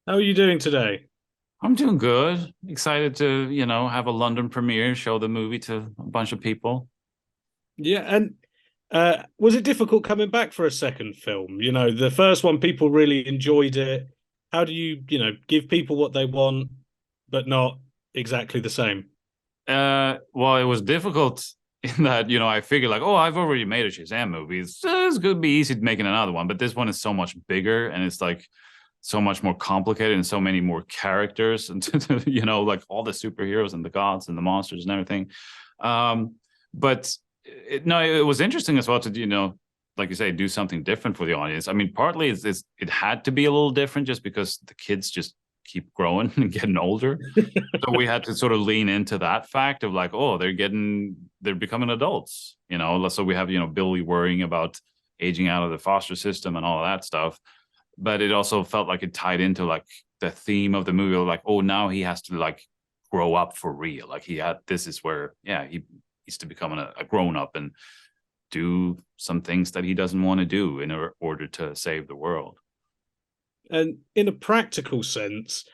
How are you doing today? I'm doing good. Excited to, have a London premiere, show the movie to a bunch of people. Yeah, and was it difficult coming back for a second film? The first one, people really enjoyed it. How do you give people what they want, but not exactly the same? Well, it was difficult in that, I figured like, oh, I've already made a Shazam movie. It's going to be easy making another one, but this one is so much bigger and it's like so much more complicated and so many more characters and, like all the superheroes and the gods and the monsters and everything. But no, it was interesting as well to, like you say, do something different for the audience. I mean, partly it had to be a little different just because the kids just keep growing and getting older. So we had to sort of lean into that fact of like, oh, they're becoming adults, So we have, Billy worrying about aging out of the foster system and all of that stuff. But it also felt like it tied into like the theme of the movie, like, oh, now he has to like grow up for real. Like this is where, yeah, he needs to become a grown up and do some things that he doesn't want to do in order to save the world. And in a practical sense,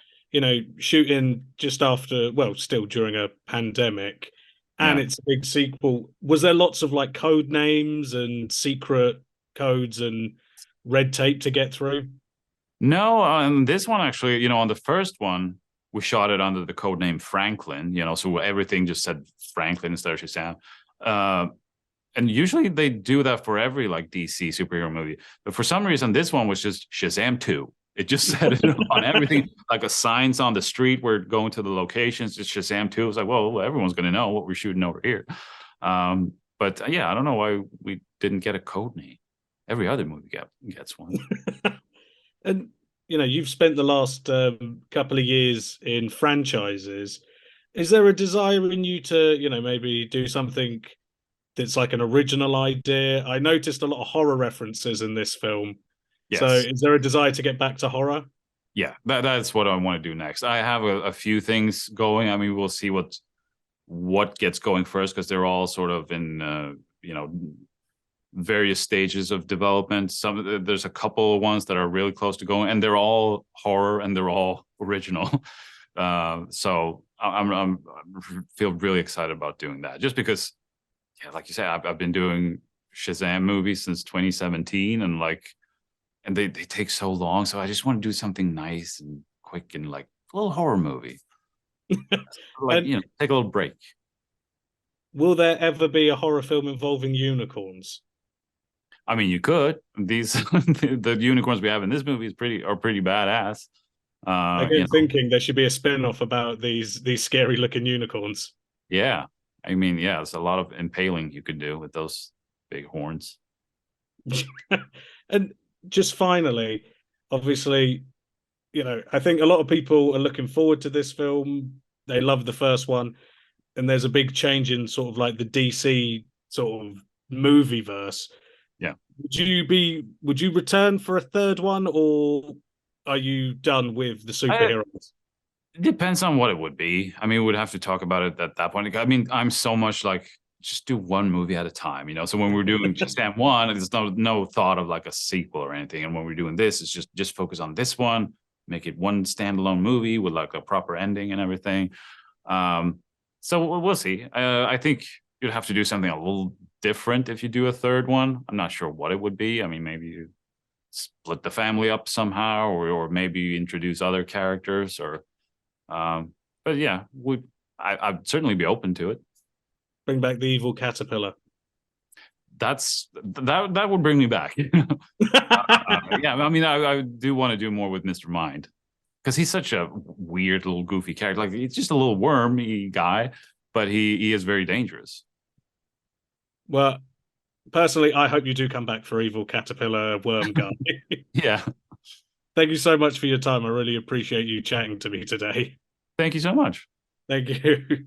shooting just after, well, still during a pandemic, and Yeah. it's a big sequel, was there lots of like code names and secret codes and red tape to get through? No, on this one actually, on the first one, we shot it under the code name Franklin, so everything just said Franklin instead of Shazam. Uh, and usually they do that for every like DC superhero movie, but for some reason this one was just Shazam 2. It just said it on everything, like a signs on the street where going to the locations, just Shazam 2. It's like, well, everyone's gonna know what we're shooting over here. But yeah, I don't know why we didn't get a code name. Every other movie gets one. And you've spent the last couple of years in franchises. Is there a desire in you to, maybe do something that's like an original idea? I noticed a lot of horror references in this film. So Yes. is there a desire to get back to horror? Yeah, that's what I want to do next. I have a few things going. I mean, we'll see what gets going first because they're all sort of in various stages of development. There's a couple of ones that are really close to going, and they're all horror and they're all original. So I'm feel really excited about doing that, just because, yeah, like you said, I've been doing Shazam movies since 2017, and they take so long. So I just want to do something nice and quick and like a little horror movie, like And take a little break. will there ever be a horror film involving unicorns? I mean, you could. These the unicorns we have in this movie are pretty badass. I get thinking there should be a spin-off about these scary looking unicorns. Yeah. I mean, yeah, there's a lot of impaling you could do with those big horns. And just finally, obviously, I think a lot of people are looking forward to this film. They love the first one, and there's a big change in sort of like the DC sort of movie verse. Yeah. Would you return for a third one, or are you done with the I, superheroes? it depends on what it would be. I mean, we'd have to talk about it at that point. I mean, I'm so much like just do one movie at a time, So when we're doing Shazam 1, there's no thought of like a sequel or anything. And when we're doing this, it's just focus on this one, make it one standalone movie with like a proper ending and everything. Um, so we'll see. I think you'd have to do something a little different if you do a third one. I'm not sure what it would be. I mean, maybe you split the family up somehow, or maybe you introduce other characters, or but yeah, I'd certainly be open to it. Bring back the evil caterpillar. That would bring me back. Yeah, I mean, I do want to do more with Mr. Mind because he's such a weird little goofy character. Like he's just a little wormy guy, but he is very dangerous. Well, personally, I hope you do come back for evil caterpillar worm guy. Yeah. Thank you so much for your time. I really appreciate you chatting to me today. Thank you so much. Thank you.